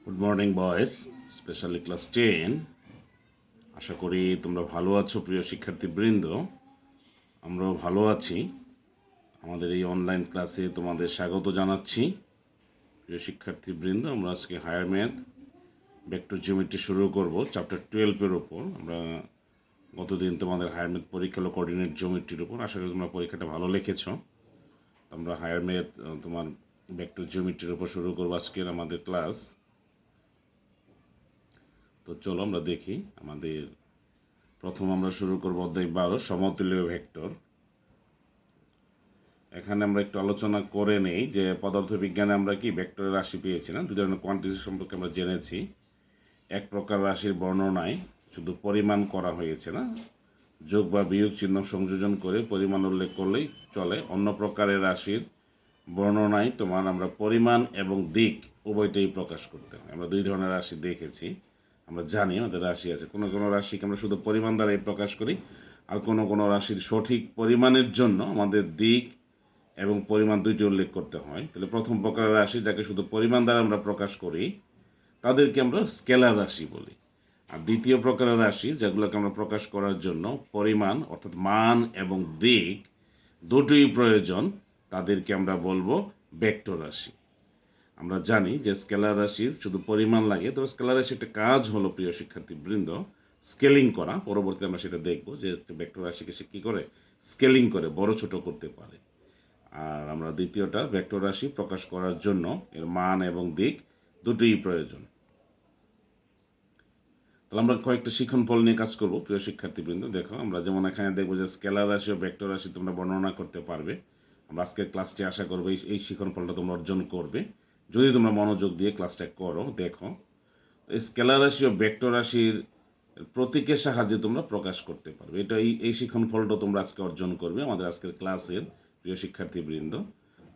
Good morning বয়েস, specially class 10। আশা করি তোমরা ভালো আছো প্রিয় শিক্ষার্থীবৃন্দ। আমরাও ভালো আছি। আমাদের এই অনলাইন ক্লাসে তোমাদের স্বাগত জানাচ্ছি। প্রিয় শিক্ষার্থীবৃন্দ, আমরা আজকে হায়ার ম্যাথ ভেক্টর জিওমেট্রি শুরু করব চ্যাপ্টার 12-এর ওপর। আমরা গতদিন তোমাদের হায়ার ম্যাথ পরীক্ষা হলো কোঅর্ডিনেট জিওমেট্রির উপর। আশা করি তোমরা পরীক্ষাটা ভালো লিখেছো। আমরা হায়ার ম্যাথ তোমার ভেক্টর জিওমেট্রির উপর শুরু করবো আজকের আমাদের ক্লাস। তো চলো আমরা দেখি। আমাদের প্রথম আমরা শুরু করব অধ্যায় 12 সমতুল্য ভেক্টর। এখানে আমরা একটু আলোচনা করে নেই যে পদার্থবিজ্ঞানে আমরা কি ভেক্টরের রাশি পেয়েছি না, দুই ধরনের কোয়ান্টিটি সম্পর্কে আমরা জেনেছি। এক প্রকার রাশির বর্ণনায় শুধু পরিমাণ করা হয়েছে না, যোগ বা বিয়োগ চিহ্ন সংযোজন করে পরিমাণ উল্লেখ করলেই চলে। অন্য প্রকারের রাশির বর্ণনায় তোমার আমরা পরিমাণ এবং দিক উভয়টাই প্রকাশ করতে হয়। আমরা দুই ধরনের রাশি দেখেছি। আমরা জানি আমাদের রাশি আছে, কোনো কোনো রাশিকে আমরা শুধু পরিমাণ দ্বারাই প্রকাশ করি, আর কোনো কোনো রাশির সঠিক পরিমাণের জন্য আমাদের দিক এবং পরিমাণ দুইটি উল্লেখ করতে হয়। তাহলে প্রথম প্রকারের রাশি যাকে শুধু পরিমাণ দ্বারা আমরা প্রকাশ করি তাদেরকে আমরা স্কেলার রাশি বলি। আর দ্বিতীয় প্রকারের রাশি যেগুলোকে আমরা প্রকাশ করার জন্য পরিমাণ অর্থাৎ মান এবং দিক দুটোই প্রয়োজন, তাদেরকে আমরা বলবো ভেক্টর রাশি। আমরা জানি যে স্কেলার রাশির শুধু পরিমাণ লাগে, তো স্কেলার রাশি একটা কাজ হলো প্রিয় শিক্ষার্থীবৃন্দ স্কেলিং করা। পরবর্তীতে আমরা সেটা দেখব যে ভেক্টর রাশিকে সে কী করে স্কেলিং করে বড় ছোট করতে পারে। আর আমরা দ্বিতীয়টা ভেক্টর রাশি প্রকাশ করার জন্য এর মান এবং দিক দুটোই প্রয়োজন। তাহলে আমরা কয়েকটা শিক্ষণফল নিয়ে কাজ করব প্রিয় শিক্ষার্থীবৃন্দ। দেখো, আমরা যেমন এখানে দেখবো যে স্কেলার রাশি ও ভেক্টর রাশি তোমরা বর্ণনা করতে পারবে। আমরা আজকের ক্লাসটি আশা করবো এই শিক্ষণফলটা তোমরা অর্জন করবে যদি তোমরা মনোযোগ দিয়ে ক্লাসটা করো। দেখো, স্কেলার রাশি ও ভেক্টর রাশির প্রতীকের সাহায্যে তোমরা প্রকাশ করতে পারবে। এটা এই শিক্ষণফলটা তোমরা আজকে অর্জন করবে আমাদের আজকের ক্লাসের প্রিয় শিক্ষার্থীবৃন্দ।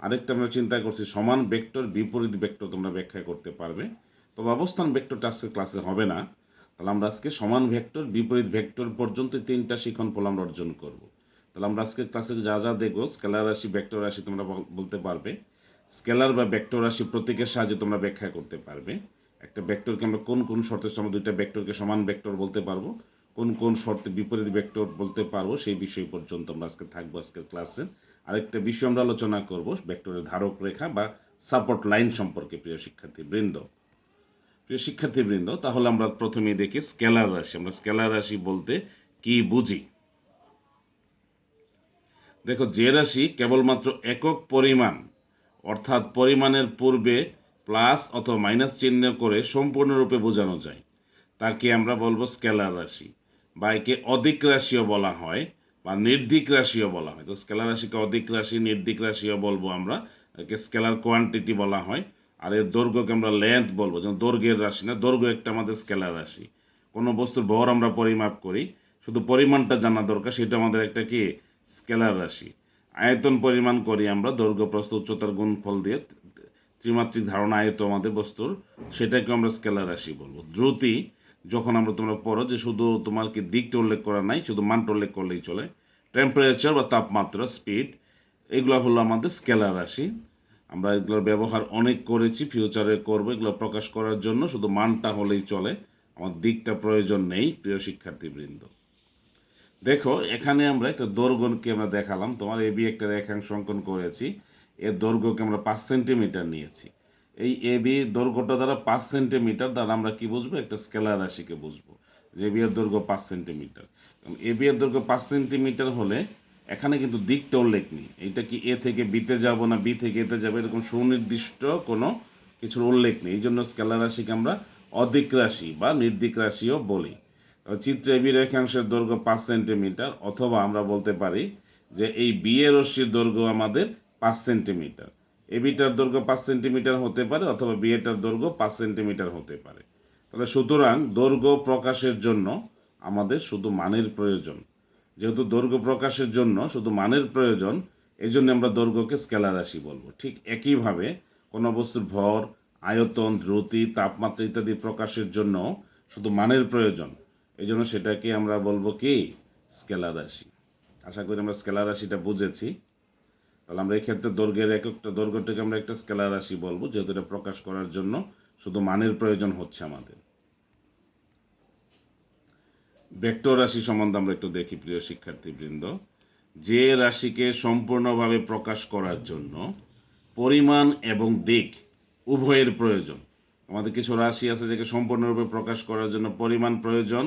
আরেকটা আমরা চিন্তা করছি সমান ভেক্টর বিপরীত ভেক্টর তোমরা ব্যাখ্যা করতে পারবে। তবে অবস্থান ভেক্টরটা আজকের ক্লাসে হবে না। তাহলে আমরা আজকে সমান ভেক্টর বিপরীত ভেক্টর পর্যন্ত তিনটা শিক্ষণফল আমরা অর্জন করব। তাহলে আমরা আজকে ক্লাসে যা যা দেখবো, স্কেলার রাশি ভেক্টর রাশি তোমরা বলতে পারবে, স্কেলার বা ভেক্টর রাশি প্রতীকের সাহায্যে তোমরা ব্যাখ্যা করতে পারবে। একটা ভেক্টরকে আমরা কোন কোন শর্তের সময় দুইটা ভেক্টরকে সমান ভেক্টর বলতে পারবো, কোন কোন শর্তে বিপরীত ভেক্টর বলতে পারবো, সেই বিষয় পর্যন্ত আমরা আজকে থাকবো আজকের ক্লাসে। আরেকটা বিষয় আমরা আলোচনা করব ভেক্টরের ধারক রেখা বা সাপোর্ট লাইন সম্পর্কে প্রিয় শিক্ষার্থীবৃন্দ। প্রিয় শিক্ষার্থীবৃন্দ, তাহলে আমরা প্রথমেই দেখি স্কেলার রাশি। আমরা স্কেলার রাশি বলতে কি বুঝি? দেখো, যে রাশি কেবলমাত্র একক পরিমাণ অর্থাৎ পরিমাণের পূর্বে প্লাস অথবা মাইনাস চিহ্ন করে সম্পূর্ণরূপে বোঝানো যায় তাকে আমরা বলবো স্কেলার রাশি, বা একে অধিক রাশিও বলা হয় বা নির্দিক রাশিও বলা হয়। তো স্কেলার রাশিকে অধিক রাশি নির্দিক রাশিও বলবো আমরা, একে স্কেলার কোয়ান্টিটি বলা হয়। আর এর দৈর্ঘ্যকে আমরা লেন্থ বলবো, যেমন দৈর্ঘ্যের রাশি না, দৈর্ঘ্য একটা আমাদের স্কেলার রাশি। কোনো বস্তুর ভর আমরা পরিমাপ করি, শুধু পরিমাণটা জানা দরকার, সেটা আমাদের একটা কি স্কেলার রাশি। আয়তন পরিমাণ করি আমরা দৈর্ঘ্য প্রস্থ উচ্চতার গুণফল দিয়ে, ত্রিমাত্রিক ধারণা আয়ত আমাদের বস্তুর, সেটাকে আমরা স্কেলার রাশি বলবো। দ্রুতি যখন আমরা তোমরা পড়ো যে শুধু তোমার কি দিকটা উল্লেখ করা নাই, শুধু মানটা উল্লেখ করলেই চলে। টেম্পারেচার বা তাপমাত্রা স্পিড, এগুলো হলো আমাদের স্কেলার রাশি। আমরা এগুলোর ব্যবহার অনেক করেছি, ফিউচারে করবো। এগুলো প্রকাশ করার জন্য শুধু মানটা হলেই চলে, আমার দিকটা প্রয়োজন নেই প্রিয় শিক্ষার্থীবৃন্দ। দেখো, এখানে আমরা একটা দৈর্ঘ্যকে আমরা দেখালাম, তোমার এবি একটা রেখাংশ অঙ্কন করেছি। এর দৈর্ঘ্যকে আমরা 5 সেন্টিমিটার নিয়েছি। এই এবি দৈর্ঘ্যটা দ্বারা 5 সেন্টিমিটার দ্বারা আমরা কি বুঝবো? একটা স্কেলার রাশিকে বুঝবো যে এবি এর দৈর্ঘ্য 5 সেন্টিমিটার। এবি এর দৈর্ঘ্য 5 সেন্টিমিটার হলে এখানে কিন্তু দিকটা উল্লেখ নেই। এইটা কি এ থেকে বিতে যাবো না বি থেকে এতে যাবে, এরকম সুনির্দিষ্ট কোনো কিছুর উল্লেখ নেই। এই জন্য স্কেলার রাশিকে আমরা অধিক রাশি বা নির্দিক রাশিও বলি। চিত্রে এবি রেখাংশের দৈর্ঘ্য 5 সেন্টিমিটার, অথবা আমরা বলতে পারি যে এই বি এর রশ্মির দৈর্ঘ্য আমাদের 5 সেন্টিমিটার। এবিটার দৈর্ঘ্য 5 সেন্টিমিটার হতে পারে, অথবা বি এটার দৈর্ঘ্য 5 সেন্টিমিটার হতে পারে। তাহলে সুতরাং দৈর্ঘ্য প্রকাশের জন্য আমাদের শুধু মানের প্রয়োজন। যেহেতু দৈর্ঘ্য প্রকাশের জন্য শুধু মানের প্রয়োজন, এই জন্য আমরা দৈর্ঘ্যকে স্কেলার রাশি বলবো। ঠিক একইভাবে কোনো বস্তুর ভর, আয়তন, দ্রুতি, তাপমাত্রা ইত্যাদি প্রকাশের জন্য শুধু মানের প্রয়োজন, এই জন্য সেটাকে আমরা বলবো কি স্কেলার রাশি। আশা করি আমরা স্কেলার রাশিটা বুঝেছি। তাহলে আমরা এই ক্ষেত্রে দৈর্ঘ্যের এককটা দৈর্ঘ্যটাকে আমরা একটা স্কেলার রাশি বলবো, যেহেতু এটা প্রকাশ করার জন্য শুধু মানের প্রয়োজন হচ্ছে আমাদের। ভেক্টর রাশি সম্বন্ধে আমরা একটু দেখি প্রিয় শিক্ষার্থীবৃন্দ। যে রাশিকে সম্পূর্ণভাবে প্রকাশ করার জন্য পরিমাণ এবং দিক উভয়ের প্রয়োজন। আমাদের কিছু রাশি আছে যেটাকে সম্পূর্ণরূপে প্রকাশ করার জন্য পরিমাণ প্রয়োজন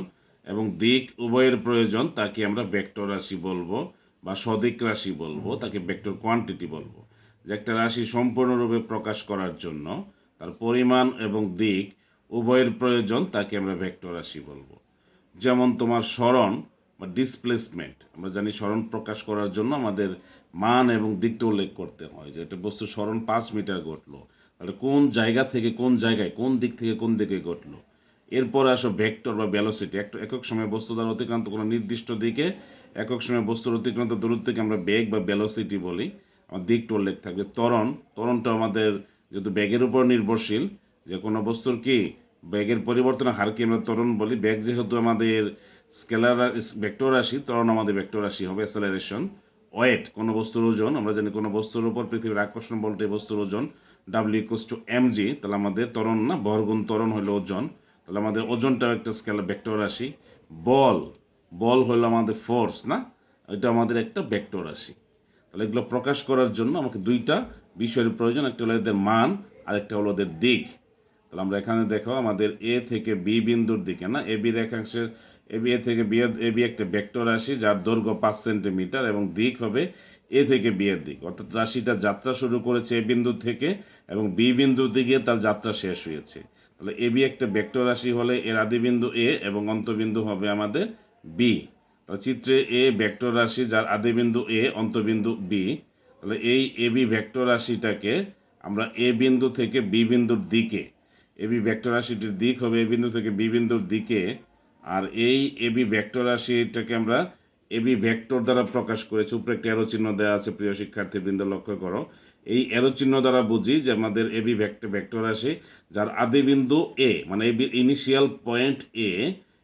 এবং দিক উভয়ের প্রয়োজন, তাকে আমরা ভেক্টর রাশি বলবো বা সদিক রাশি বলবো, তাকে ভেক্টর কোয়ান্টিটি বলবো। যে একটা রাশি সম্পূর্ণরূপে প্রকাশ করার জন্য তার পরিমাণ এবং দিক উভয়ের প্রয়োজন, তাকে আমরা ভেক্টর রাশি বলবো। যেমন তোমার সরণ বা ডিসপ্লেসমেন্ট, আমরা জানি সরণ প্রকাশ করার জন্য আমাদের মান এবং দিকটা উল্লেখ করতে হয়, যে একটা বস্তু সরণ 5 মিটার ঘটলো, তাহলে কোন জায়গা থেকে কোন জায়গায়, কোন দিক থেকে কোন দিকে ঘটলো। এরপরে আসো ভেক্টর বা ভেলোসিটি, একটা একক সময় বস্তু দ্বারা অতিক্রান্ত কোনো নির্দিষ্ট দিকে একক সময় বস্তুর অতিক্রান্ত দূরত্বকে আমরা বেগ বা ভেলোসিটি বলি। আমার দিকটা উল্লেখ থাকবে। ত্বরণটা আমাদের যেহেতু বেগের উপর নির্ভরশীল, যে কোনো বস্তুর কি বেগের পরিবর্তনের হারকে আমরা ত্বরণ বলি। বেগ যেহেতু আমাদের স্কেলার ভেক্টর রাশি, ত্বরণ আমাদের ভেক্টর রাশি হবে অ্যাসেলারেশন। ওয়েট, কোনো বস্তুর ওজন, আমরা জানি কোনো বস্তুর উপর পৃথিবীর আকর্ষণ বলতে বস্তুর ওজন W=mg, তাহলে আমাদের ত্বরণ না, বর্গুণ ত্বরণ হলো ওজন, তাহলে আমাদের ওজনটাও একটা স্কেলার ভেক্টর রাশি। বল হলো আমাদের ফোর্স না, এটা আমাদের একটা ভেক্টর রাশি। তাহলে এগুলো প্রকাশ করার জন্য আমাকে দুইটা বিষয়ের প্রয়োজন, একটা হলো এদের মান আর একটা হলো এদের দিক। তাহলে আমরা এখানে দেখো আমাদের এ থেকে বি বিন্দুর দিকে না, এবি রেখাংশের এ থেকে বি, এবি একটা ভেক্টর রাশি যার দৈর্ঘ্য 5 সেন্টিমিটার এবং দিক হবে এ থেকে বি এর দিক, অর্থাৎ রাশিটা যাত্রা শুরু করেছে এ বিন্দু থেকে এবং বি বিন্দু দিকে তার যাত্রা শেষ হয়েছে। তাহলে এবি একটা ভেক্টর রাশি হলে এর আদিবিন্দু এ এবং অন্তবিন্দু হবে আমাদের বি। তাহলে চিত্রে এ ভেক্টর রাশি যার আদিবিন্দু এ অন্তবিন্দু বি। তাহলে এই এবি ভেক্টর রাশিটাকে আমরা এ বিন্দু থেকে বি বিন্দুর দিকে, এবি ভেক্টর রাশিটির দিক হবে এ বিন্দু থেকে বি বিন্দুর দিকে, আর এই এবি ভেক্টর রাশিটাকে আমরা এবি ভেক্টর দ্বারা প্রকাশ করেছি। উপরে একটা এরো চিহ্ন দেওয়া আছে প্রিয় শিক্ষার্থীবৃন্দ, লক্ষ্য করো। এই এরো চিহ্ন দ্বারা বুঝি যে আমাদের এবি ভেক্টর রাশি যার আদিবিন্দু এ, মানে এবি ইনিশিয়াল পয়েন্ট এ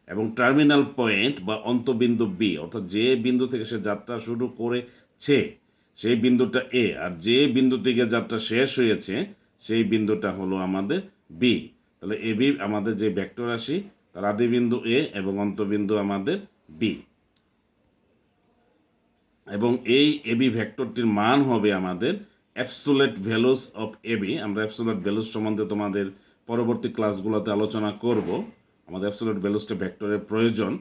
এবং টার্মিনাল পয়েন্ট বা অন্তবিন্দু বি, অর্থাৎ যে বিন্দু থেকে সে যাত্রা শুরু করেছে সেই বিন্দুটা এ, আর যে বিন্দু থেকে যাত্রা শেষ হয়েছে সেই বিন্দুটা হলো আমাদের বি। তাহলে এ বি আমাদের যে ভেক্টর রাশি তার আদিবিন্দু এ এবং অন্তবিন্দু আমাদের বি, এবং এই এবি ভেক্টরটির মান হবে আমাদের অ্যাবসোলিউট ভ্যালুস অফ এবি। আমরা অ্যাবসোলিউট ভ্যালুস সম্বন্ধে তোমাদের পরবর্তী ক্লাসগুলোতে আলোচনা করব। আমাদের অ্যাবসোলিউট ভ্যালুসটা ভেক্টরের প্রয়োজন।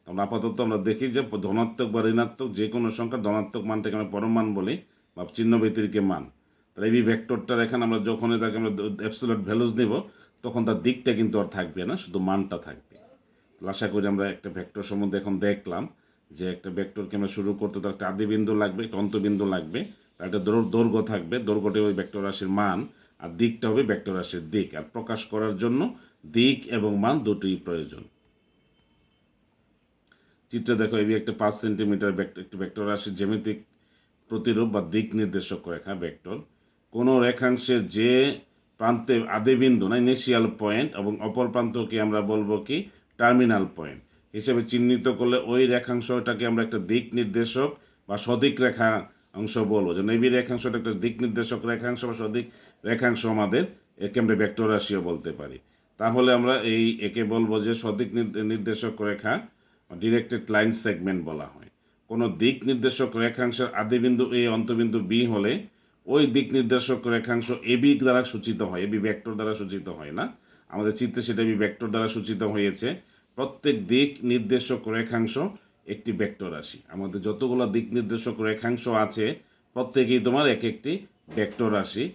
আমরা আপাতত আমরা দেখি যে ধনাত্মক বা ঋণাত্মক যে কোনো সংখ্যা ধনাত্মক মানটাকে আমরা পরম মান বলি বা চিহ্ন ব্যতিরিক্ত মান। তাহলে এবি ভেক্টরটার এখানে আমরা যখন এটাকে আমরা অ্যাবসোলিউট ভ্যালুস নেব তখন তার দিকটা কিন্তু আর থাকবে না, শুধু মানটা থাকবে। আশা করি আমরা একটা ভেক্টর সম্বন্ধে এখন দেখলাম যে একটা ভেক্টরকে আমরা শুরু করতে তার একটা আদিবিন্দু লাগবে, একটা অন্তবিন্দু লাগবে, তার একটা দৈর্ঘ্য থাকবে, দৈর্ঘ্যটি ওই ভেক্টর রাশির মান আর দিকটা হবে ভেক্টর রাশির দিক। আর প্রকাশ করার জন্য দিক এবং মান দুটোই প্রয়োজন। চিত্রে দেখো এবি একটা 5 সেন্টিমিটার একটি ভেক্টর রাশির জ্যামিতিক প্রতিরূপ বা দিক নির্দেশক রেখা ভেক্টর। কোনো রেখাংশের যে প্রান্তে আদিবিন্দু না ইনিশিয়াল পয়েন্ট এবং অপর প্রান্তকে আমরা বলবো কি টার্মিনাল পয়েন্ট হিসেবে চিহ্নিত করলে ওই রেখাংশটাকে আমরা একটা দিক নির্দেশক বা সদিক রেখাংশ বলবো। যেন এবি রেখাংশটা একটা দিক নির্দেশক রেখাংশ বা সদিক রেখাংশ আমাদের, একে আমরা ভেক্টর রাশিও বলতে পারি। তাহলে আমরা একে বলবো যে সদিক নির্দেশক রেখা, ডিরেক্টেড লাইন সেগমেন্ট বলা হয়। কোনো দিক নির্দেশক রেখাংশের আদিবিন্দু এ অন্তবিন্দু বি হলে ওই দিক নির্দেশক রেখাংশ এবি দ্বারা সূচিত হয়, এবি ভেক্টর দ্বারা সূচিত হয় না। আমাদের চিত্রে সেটা এবি ভেক্টর দ্বারা সূচিত হয়েছে। প্রত্যেক দিক নির্দেশক রেখাংশ একটি ভেক্টর রাশি। আমাদের যতগুলো দিক নির্দেশক রেখাংশ আছে প্রত্যেকেই তোমার এক একটি ভেক্টর রাশি,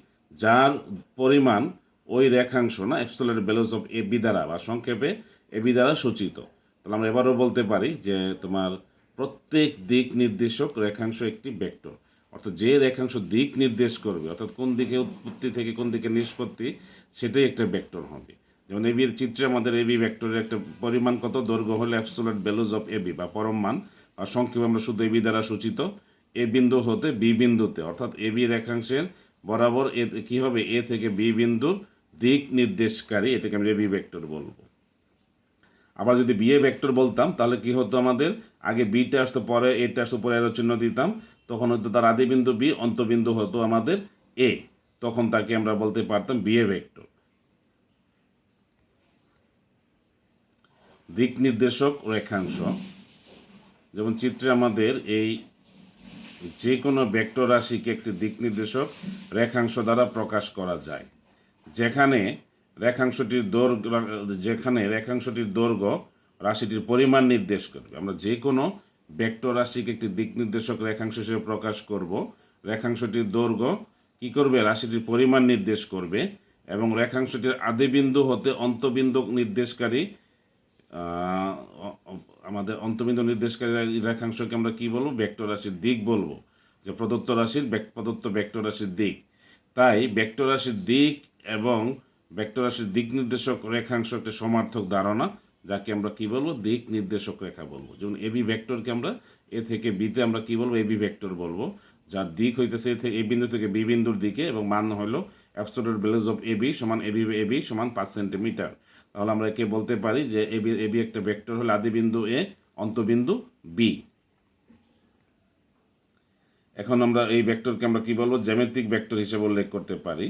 যার পরিমাণ ওই রেখাংশ না অ্যাবসোলিউট ভ্যালুস অফ এবি দ্বারা বা সংক্ষেপে এবি দ্বারা সূচিত। তাহলে আমরা এবারও বলতে পারি যে তোমার প্রত্যেক দিক নির্দেশক রেখাংশ একটি ভেক্টর, অর্থাৎ যে রেখাংশ দিক নির্দেশ করবে, অর্থাৎ কোন দিকে উৎপত্তি থেকে কোন দিকে নিষ্পত্তি, সেটাই একটা ভেক্টর হবে। যেমন এবির চিত্রে আমাদের এবি ভেক্টরের একটা পরিমাণ কত, দৈর্ঘ্য হলে অ্যাবসোলিউট ভ্যালুস অফ এবি বা পরম মান, আর সংক্ষেপে আমরা শুধু এবি দ্বারা সূচিত। এ বিন্দু হতে বি বিন্দুতে, অর্থাৎ এবি রেখাংশের বরাবর এ কি হবে, এ থেকে বি বিন্দুর দিক নির্দেশকারী, এটাকে আমরা এবি ভেক্টর বলবো। আবার যদি বিএ ভেক্টর বলতাম তাহলে কি হতো, আমাদের আগে বিটা আসতো, পরে এটা আসতো, পরে এরো চিহ্ন দিতাম, তখন হয়তো তার আদিবিন্দু বি, অন্তবিন্দু হতো আমাদের এ, তখন তাকে আমরা বলতে পারতাম বি এ ভেক্টর। দিক নির্দেশক রেখাংশ, যেমন চিত্রে আমাদের এই যে কোনো ভেক্টর রাশিকে একটি দিক নির্দেশক রেখাংশ দ্বারা প্রকাশ করা যায়, যেখানে রেখাংশটির দৈর্ঘ্য রাশিটির পরিমাণ নির্দেশ করবে। আমরা যে কোনো ভেক্টর রাশিকে একটি দিক নির্দেশক রেখাংশ হিসেবে প্রকাশ করব। রেখাংশটির দৈর্ঘ্য কী করবে? রাশিটির পরিমাণ নির্দেশ করবে, এবং রেখাংশটির আদিবিন্দু হতে অন্তবিন্দু নির্দেশকারী আমাদের অন্তবিন্দু নির্দেশকারী রেখাংশকে আমরা কি বলবো? ভেক্টর রাশির দিক বলবো, যে প্রদত্ত ভেক্টর রাশির দিক। তাই ভেক্টর রাশির দিক এবং ভেক্টর রাশির দিক নির্দেশক রেখাংশ একটা সমার্থক ধারণা, যাকে আমরা কি বলবো? দিক নির্দেশক রেখা বলবো। যেমন এবি ভেক্টরকে আমরা এ থেকে বিতে আমরা কি বলবো? এবি ভেক্টর বলবো, যার দিক হইতেছে এ বিন্দু থেকে বি বিন্দুর দিকে, এবং মান হলো অ্যাবসোলিউট ভ্যালুজ অফ এবি সমান এবি সমান 5 সেন্টিমিটার। তাহলে আমরা একে বলতে পারি যে এবি একটা ভেক্টর হলো আদিবিন্দু এ, অন্তবিন্দু বি। এখন আমরা এই ভেক্টরকে আমরা কি বলবো? জ্যামিতিক ভেক্টর হিসেবে উল্লেখ করতে পারি।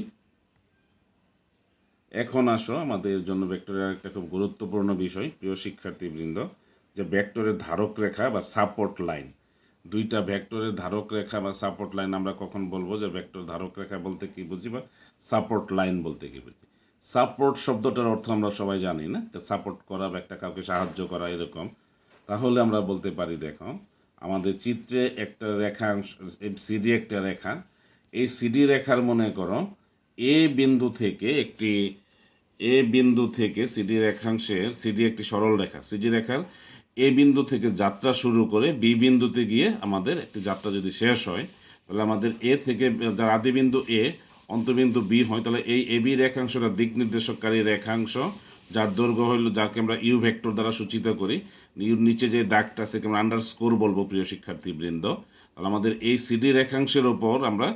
এখন আসো আমাদের জন্য ভেক্টরের একটা খুব গুরুত্বপূর্ণ বিষয়, প্রিয় শিক্ষার্থীবৃন্দ, যে ভেক্টরের ধারক রেখা বা সাপোর্ট লাইন। দুইটা ভেক্টরের ধারক রেখা বা সাপোর্ট লাইন আমরা কখন বলবো যে ভেক্টর ধারক রেখা বলতে কি বুঝি, বা সাপোর্ট লাইন বলতে কি বুঝি? সাপোর্ট শব্দটার অর্থ আমরা সবাই জানি না, সাপোর্ট করা বা একটা কাউকে সাহায্য করা এরকম। তাহলে আমরা বলতে পারি, দেখো আমাদের চিত্রে একটা রেখা, সিডি একটা রেখা, এই সিডি রেখার মনে করো এ বিন্দু থেকে সিডি একটি সরল রেখা, সিডি রেখার এ বিন্দু থেকে যাত্রা শুরু করে বি বিন্দুতে গিয়ে আমাদের একটি যাত্রা যদি শেষ হয়, তাহলে আমাদের এ থেকে যার আদিবিন্দু এ, অন্তবিন্দু বি হয়, তাহলে এই এ বি রেখাংশটা দিক নির্দেশককারী রেখাংশ, যার দৈর্ঘ্য হইল, যাকে আমরা ইউ ভেক্টর দ্বারা সূচিত করি। ইউর নিচে যে দাগটা আছে আমরা আন্ডারস্কোর বলবো, প্রিয় শিক্ষার্থীবৃন্দ। তাহলে আমাদের এই সিডি রেখাংশের ওপর আমরা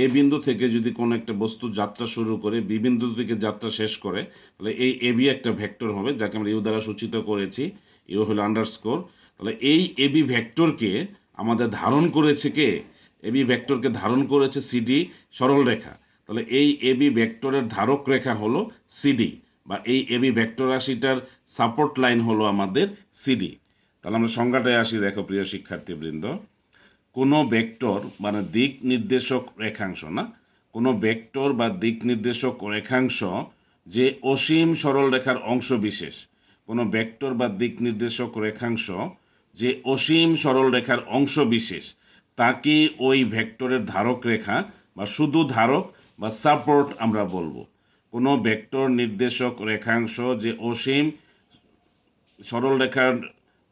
এ বিন্দু থেকে যদি কোনো একটা বস্তু যাত্রা শুরু করে বি বিন্দু থেকে যাত্রা শেষ করে, তাহলে এই এবি একটা ভেক্টর হবে, যাকে আমরা ইউ দ্বারা সূচিত করেছি, ইউ হলো আন্ডারস্কোর। তাহলে এই এবি ভেক্টরকে আমাদের ধারণ করেছে কে? এবি ভেক্টরকে ধারণ করেছে সিডি সরল রেখা। তাহলে এই এবি ভেক্টরের ধারক রেখা হলো সিডি, বা এই এবি ভেক্টর রাশিটার সাপোর্ট লাইন হলো আমাদের সিডি। তাহলে আমরা সংজ্ঞাটায় আসি, দেখো প্রিয় শিক্ষার্থীবৃন্দ, কোনো ভেক্টর মানে দিক নির্দেশক রেখাংশ, না, কোনো ভেক্টর বা দিক নির্দেশক রেখাংশ যে অসীম সরল রেখার অংশ বিশেষ, কোনো ভেক্টর বা দিক নির্দেশক রেখাংশ যে অসীম সরল রেখার অংশ বিশেষ, তাকে ওই ভেক্টরের ধারক রেখা বা শুধু ধারক বা সাপোর্ট আমরা বলবো। কোনো ভেক্টর নির্দেশক রেখাংশ যে অসীম সরল রেখার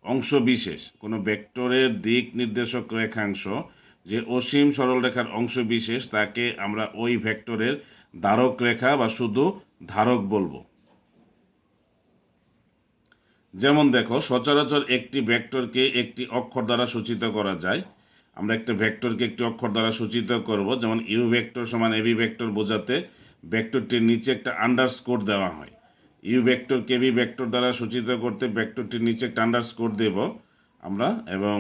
অংশ বিশেষ, কোনো ভেক্টরের দিক নির্দেশক রেখাংশ যে অসীম সরলরেখার অংশ বিশেষ, তাকে আমরা ওই ভেক্টরের ধারক রেখা বা শুধু ধারক বলবো। যেমন দেখো, সচরাচর একটি ভেক্টরকে একটি অক্ষর দ্বারা সূচিত করা যায়। আমরা একটা ভেক্টরকে একটি অক্ষর দ্বারা সূচিত করব, যেমন ইউ ভেক্টর সমান এবি ভেক্টর বোঝাতে ভেক্টরটির নিচে একটা আন্ডারস্কোর দেওয়া হয়। ইউ ভেক্টর কেবি ভেক্টর দ্বারা সূচিত করতে ভেক্টরটির নিচে একটা আন্ডারস্কোর দেব আমরা, এবং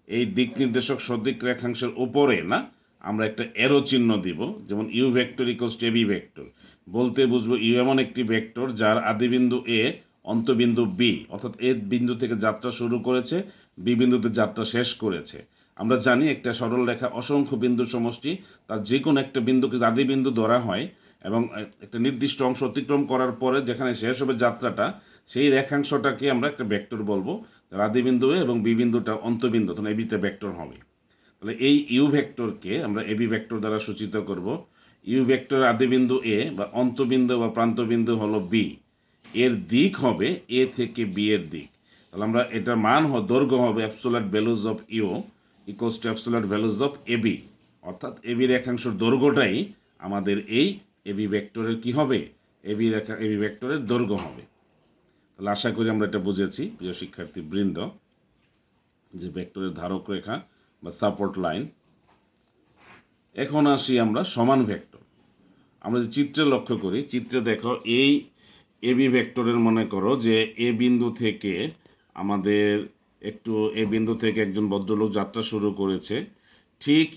এই দিক নির্দেশক সদিক রেখাংশের উপরে না আমরা একটা এরো চিহ্ন দিব, যেমন U vector equals to AB vector বলতে বুঝবো ইউ এমন একটি ভেক্টর যার আদিবিন্দু এ, অন্তবিন্দু বি, অর্থাৎ এ বিন্দু থেকে যাত্রা শুরু করেছে, বি বিন্দুতে যাত্রা শেষ করেছে। আমরা জানি একটা সরল রেখা অসংখ্য বিন্দুর সমষ্টি, তার যে কোনো একটা বিন্দুকে আদিবিন্দু ধরা হয়, এবং একটা নির্দিষ্ট অংশ অতিক্রম করার পরে যেখানে শেষ হবে যাত্রাটা, সেই রেখাংশটাকে আমরা একটা ভেক্টর বলবো, আদিবিন্দু এ এবং বি বিন্দুটা অন্তবিন্দু, তখন এবিটা ভেক্টর হবে। তাহলে এই ইউ ভেক্টরকে আমরা এবি ভেক্টর দ্বারা সূচিত করব। ইউ ভেক্টর আদিবিন্দু এ বা অন্তবিন্দু বা প্রান্তবিন্দু হলো বি, এর দিক হবে এ থেকে বি এর দিক। তাহলে আমরা এটার মান দৈর্ঘ্য হবে absolute values of U equals to absolute values of AB, অর্থাৎ এবি রেখাংশের দৈর্ঘ্যটাই আমাদের এই এবি ভেক্টরের কি হবে? এবি ভেক্টরের দৈর্ঘ্য হবে। তাহলে আশা করি আমরা এটা বুঝেছি, প্রিয় শিক্ষার্থী বৃন্দ, যে ভেক্টরের ধারক রেখা বা সাপোর্ট লাইন। এখন আসি আমরা সমান ভেক্টর। আমরা যে চিত্রে লক্ষ্য করি, চিত্রে দেখো এই এবি ভেক্টরের মনে করো যে এ বিন্দু থেকে একজন ভদ্রলোক যাত্রা শুরু করেছে, ঠিক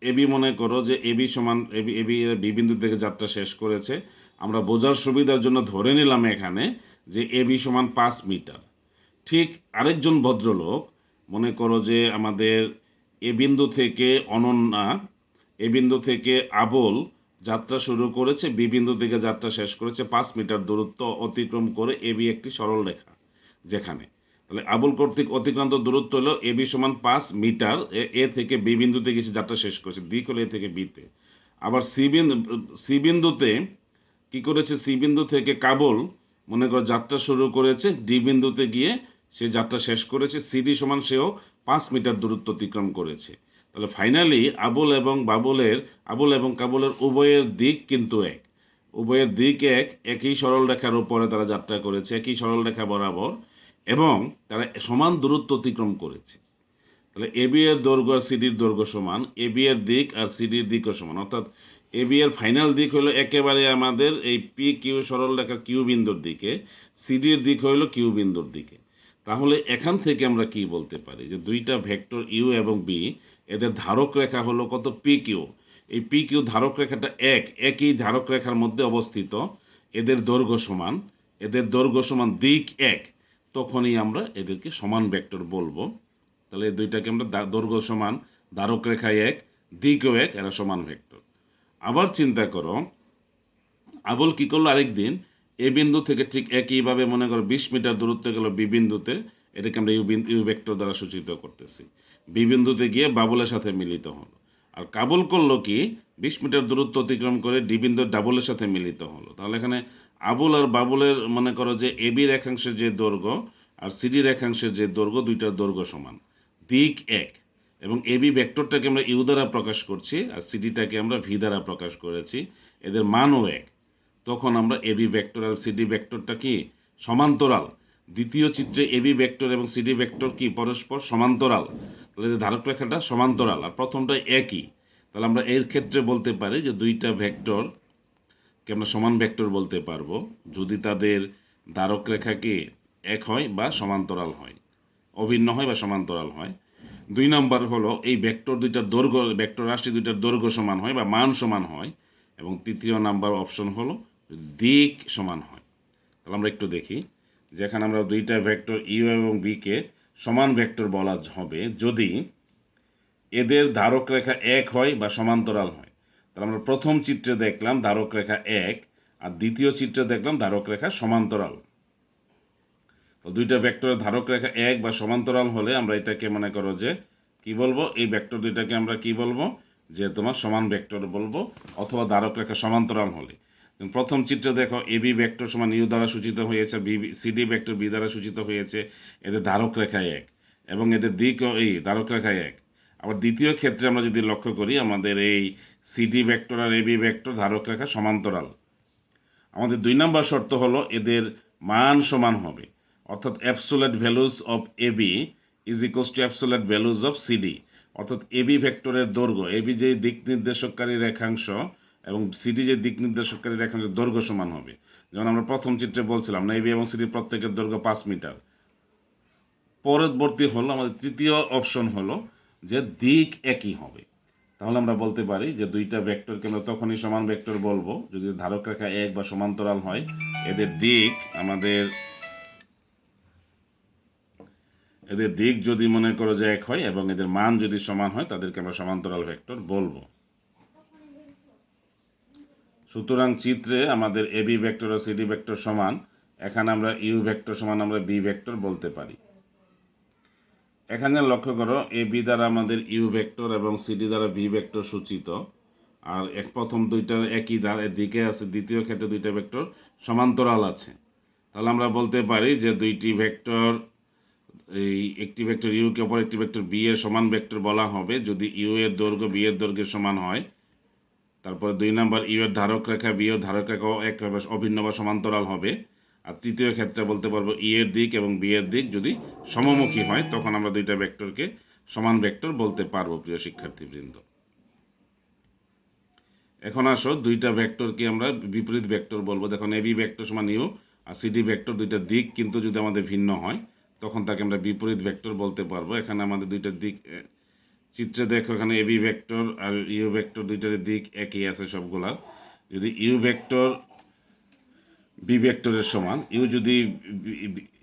এবি মনে করো যে এবি সমান এবি এবি বি বিন্দু থেকে যাত্রা শেষ করেছে। আমরা বোঝার সুবিধার জন্য ধরে নিলাম এখানে যে এবি সমান 5 মিটার। ঠিক আরেকজন ভদ্রলোক মনে করো যে আমাদের এ বিন্দু থেকে অনন্যা, এ বিন্দু থেকে আবুল যাত্রা শুরু করেছে, বি বিন্দু থেকে যাত্রা শেষ করেছে 5 মিটার দূরত্ব অতিক্রম করে এবি একটি সরল রেখা যেখানে। তাহলে আবুল কর্তৃক অতিক্রান্ত দূরত্ব হলো এবি সমান 5 মিটার। এ থেকে বি বিন্দুতে গেছে যাত্রা শেষ করেছে, দিক হলো এ থেকে বিতে। আবার সি বিন্দুতে কি করেছে, সি বিন্দু থেকে কাবুল মনে করো যাত্রা শুরু করেছে, ডি বিন্দুতে গিয়ে সে যাত্রা শেষ করেছে, সিডি সমান সেও 5 মিটার দূরত্ব অতিক্রম করেছে। তাহলে ফাইনালি আবুল এবং কাবুলের উভয়ের দিক কিন্তু এক, উভয়ের দিক এক, একই সরল রেখার উপরে তারা যাত্রা করেছে, একই সরল রেখা বরাবর, এবং তারা সমান দূরত্ব অতিক্রম করেছে। তাহলে এবি এর দৈর্ঘ্য আর সিডির দৈর্ঘ্য সমান, এবি এর দিক আর সিডির দিকও সমান, অর্থাৎ এবি এর ফাইনাল দিক হলো একেবারে আমাদের এই পি কিউ সরল রেখা কিউ বিন্দুর দিকে, সিডির দিক হলো কিউ বিন্দুর দিকে। তাহলে এখান থেকে আমরা কি বলতে পারি যে দুইটা ভেক্টর ইউ এবং বি, এদের ধারক রেখা হলো কত, পি কিউ। এই পি কিউ ধারক রেখাটা একই ধারক রেখার মধ্যে অবস্থিত, এদের দৈর্ঘ্য সমান, এদের দৈর্ঘ্য সমান, দিক এক, তখনই আমরা এদেরকে সমান ভেক্টর বলবো। তাহলে এই দুইটাকে আমরা দৈর্ঘ্য সমান, ধারক রেখা এক, দিকও এক, এরা সমান ভেক্টর। আবার চিন্তা করো, আবুল কি করলো আরেকদিন এ বিন্দু থেকে ঠিক একইভাবে মনে করো 20 মিটার দূরত্বে গেল বি বিন্দুতে, এটাকে আমরা ইউ ভেক্টর দ্বারা সূচিত করতেছি। বি বিন্দুতে গিয়ে বাবুলের সাথে মিলিত হলো। আর কাবুল করলো কি, 20 মিটার দূরত্ব অতিক্রম করে ডি বিন্দু ডাবলের সাথে মিলিত হলো। তাহলে এখানে আবুল আর বাবুলের মনে করো যে এবি রেখাংশের যে দৈর্ঘ্য আর সিডি রেখাংশের যে দৈর্ঘ্য, দুইটার দৈর্ঘ্য সমান, দিক এক, এবং এবি ভেক্টরটাকে আমরা ইউ দ্বারা প্রকাশ করছি আর সিডিটাকে আমরা ভি দ্বারা প্রকাশ করেছি, এদের মানও এক। তখন আমরা এবি ভেক্টর আর সিডি ভেক্টরটা কি সমান্তরাল। দ্বিতীয় চিত্রে এবি ভেক্টর এবং সিডি ভেক্টর কি পরস্পর সমান্তরাল, তাহলে যে ধারক রেখাটা সমান্তরাল আর প্রথমটা একই। তাহলে আমরা এর ক্ষেত্রে বলতে পারি যে দুইটা ভেক্টরকে আমরা সমান ভেক্টর বলতে পারবো যদি তাদের ধারক রেখা কি এক হয় বা সমান্তরাল হয়, অভিন্ন হয় বা সমান্তরাল হয়। 2 নম্বর হলো এই ভেক্টর দুইটার দৈর্ঘ্য, ভেক্টর রাশি দুইটার দৈর্ঘ্য সমান হয় বা মান সমান হয়। এবং 3 নম্বর অপশন হলো দিক সমান হয়। তাহলে আমরা একটু দেখি, যেখানে আমরা দুইটা ভেক্টর ইউ এবং বিকে সমান ভেক্টর বলা হবে যদি এদের ধারক রেখা এক হয় বা সমান্তরাল হয়। তাহলে আমরা প্রথম চিত্রে দেখলাম ধারক রেখা এক, আর দ্বিতীয় চিত্রে দেখলাম ধারক রেখা সমান্তরাল। তো দুইটা ভেক্টরের ধারক রেখা এক বা সমান্তরাল হলে আমরা এটাকে মনে করো যে কি বলবো, এই ভেক্টর দুইটাকে আমরা কি বলবো, যে তোমার সমান ভেক্টর বলবো, অথবা ধারক রেখা সমান্তরাল হলে। প্রথম চিত্রে দেখো এবি ভেক্টর সমান ইউ দ্বারা সূচিত হয়েছে, সিডি ভেক্টর বি দ্বারা সূচিত হয়েছে, এদের ধারক রেখা এক এবং এদের দিকও এই ধারক রেখা এক। আবার দ্বিতীয় ক্ষেত্রে আমরা যদি লক্ষ্য করি, আমাদের এই সিডি ভেক্টর আর এবি ভেক্টর ধারক রেখা সমান্তরাল। আমাদের 2 নম্বর শর্ত হলো এদের মান সমান হবে, অর্থাৎ absolute values of AB is equals to absolute values of CD. অর্থাৎ এবি ভেক্টরের দৈর্ঘ্য, এবি যে দিক নির্দেশককারী রেখাংশ এবং সিডি যে দিক নির্দেশককারী রেখাংশের দৈর্ঘ্য সমান হবে। যেমন আমরা প্রথম চিত্রে বলছিলাম না, এবি এবং সিডির প্রত্যেকের দৈর্ঘ্য 5 মিটার। পরবর্তী হলো আমাদের তৃতীয় অপশন হলো যে দিক একই হবে। তাহলে আমরা বলতে পারি যে দুইটা ভেক্টরকে আমরা তখনই সমান ভেক্টর বলবো যদি ধারক রেখা এক বা সমান্তরাল হয়, এদের দিক যদি মনে করো যে এক হয় এবং এদের মান যদি সমান হয়, তাদেরকে আমরা সমান্তরাল ভেক্টর বলবো। সুতরাং চিত্রে আমাদের এবি ভেক্টর ও সিডি ভেক্টর সমান, এখানে আমরা ইউ ভেক্টর সমান আমরা বি ভেক্টর বলতে পারি। এখানে লক্ষ্য করো এবি দ্বারা আমাদের ইউ ভেক্টর এবং সিডি দ্বারা ভি ভেক্টর সূচিত, আর প্রথম দুইটার একই দিকে আছে, দ্বিতীয় ক্ষেত্রে দুইটা ভেক্টর সমান্তরাল আছে। তাহলে আমরা বলতে পারি যে দুইটি ভেক্টর, এই একটি ভেক্টর ইউকে অপর একটি ভেক্টর বি এর সমান ভেক্টর বলা হবে যদি ইউ এর দৈর্ঘ্য বি এর দৈর্ঘ্যের সমান হয়। তারপরে 2 নম্বর ইউ এর ধারক রেখা বি এর ধারক রেখা এক অভিন্ন বা সমান্তরাল হবে। আর তৃতীয় ক্ষেত্রে বলতে পারবো ই এর দিক এবং বি এর দিক যদি সমমুখী হয়, তখন আমরা দুইটা ভেক্টরকে সমান ভেক্টর বলতে পারবো। প্রিয় শিক্ষার্থীবৃন্দ, এখন আসো দুইটা ভেক্টরকে আমরা বিপরীত ভেক্টর বলবো। দেখুন এবি ভেক্টর সমান ইউ আর সিডি ভেক্টর, দুইটা দিক কিন্তু যদি আমাদের ভিন্ন হয়, তখন তাকে আমরা বিপরীত ভেক্টর বলতে পারবো। এখানে আমাদের দুইটা দিক চিত্রে দেখো এখানে এবি ভেক্টর আর ইউ ভেক্টর দুইটার দিক একই আছে সবগুলা। যদি ইউ ভেক্টর বি ভেক্টরের সমান,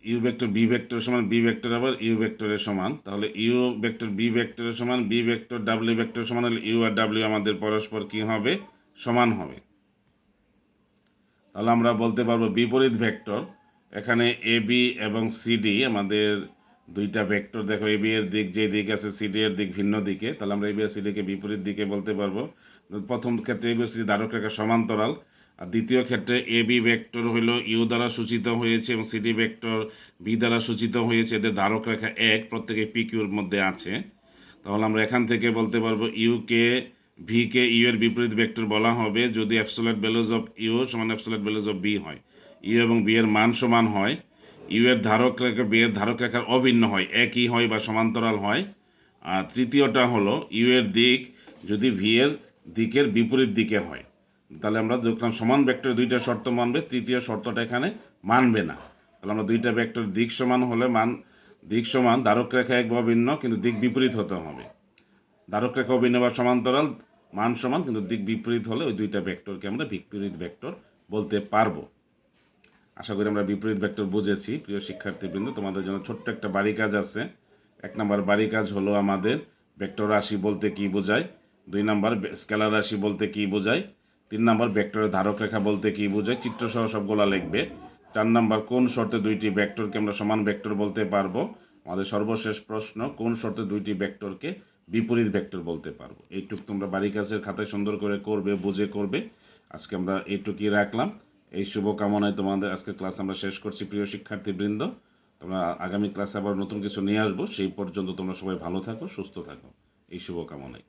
ইউ ভেক্টর বি ভেক্টরের সমান, বি ভেক্টর আবার ইউ ভেক্টরের সমান, তাহলে ইউ ভেক্টর বি ভেক্টরের সমান, বি ভেক্টর ডাব্লিউ ভেক্টরের সমান হলে ইউ আর ডাব্লিউ আমাদের পরস্পর কি হবে? সমান হবে। তাহলে আমরা বলতে পারবো বিপরীত ভেক্টর, এখানে এ বি এবং সিডি আমাদের দুইটা ভেক্টর, দেখো এ বি এর দিক যে দিক আছে, সিডি এর দিক ভিন্ন দিকে, তাহলে আমরা এ বি আর সিডিকে বিপরীত দিকে বলতে পারবো। প্রথম ক্ষেত্রে এ বি ও সিডি ধারক রেখা সমান্তরাল, আর দ্বিতীয় ক্ষেত্রে এ বি ভেক্টর হলো ইউ দ্বারা সূচিত হয়েছে এবং সিডি ভেক্টর বি দ্বারা সূচিত হয়েছে, এদের ধারক রেখা এক, প্রত্যেকে পি কিউর মধ্যে আছে। তাহলে আমরা এখান থেকে বলতে পারবো ইউকে ভিকে ইউ এর বিপরীত ভেক্টর বলা হবে যদি অ্যাবসোলিউট ভ্যালুজ অফ ইউ সমান অ্যাবসোলিউট ভ্যালুজ অফ বি হয়, ইউ এবং বি এর মান সমান হয়, ইউ এর ধারক রেখা বি এর ধারক রেখার অভিন্ন হয়, একই হয় বা সমান্তরাল হয়। আর তৃতীয়টা হলো ইউ এর দিক যদি ভি এর দিকের বিপরীত দিকে হয়। তাহলে আমরা দেখলাম সমান ভেক্টর দুইটা শর্ত মানবে, তৃতীয় শর্তটা এখানে মানবে না। তাহলে আমরা দুইটা ভেক্টর দিক সমান হলে দিক সমান, ধারক রেখা এক বা ভিন্ন কিন্তু দিক বিপরীত হতে হবে। ধারক রেখা অভিন্ন বা সমান্তরাল, মান সমান কিন্তু দিক বিপরীত হলে ওই দুইটা ভেক্টরকে আমরা বিপরীত ভেক্টর বলতে পারবো। আশা করি আমরা বিপরীত ভেক্টর বুঝেছি। প্রিয় শিক্ষার্থীবৃন্দ, তোমাদের জন্য ছোট্ট একটা বাড়ি কাজ আছে। 1 নম্বর বাড়ি কাজ হলো আমাদের ভেক্টর রাশি বলতে কি বোঝায়, 2 নম্বর স্কেলার রাশি বলতে কি বোঝায়, 3 নম্বর ভেক্টরের ধারক রেখা বলতে কি বোঝায়, চিত্রসহ সবগুলা লিখবে। 4 নম্বর কোন শর্তে দুইটি ভেক্টরকে আমরা সমান ভেক্টর বলতে পারবো। আমাদের সর্বশেষ প্রশ্ন, কোন শর্তে দুইটি ভেক্টরকে বিপরীত ভেক্টর বলতে পারবো। এইটুকু তোমরা বাড়ি কাজের খাতায় সুন্দর করে করবে, বুঝে করবে। আজকে আমরা এইটুকুই রাখলাম। এই শুভকামনায় তোমাদের আজকে ক্লাস আমরা শেষ করছি। প্রিয় শিক্ষার্থীবৃন্দ, তোমরা আগামী ক্লাসে আবার নতুন কিছু নিয়ে আসবো। সেই পর্যন্ত তোমরা সবাই ভালো থাকো, সুস্থ থাকো, এই শুভকামনায়।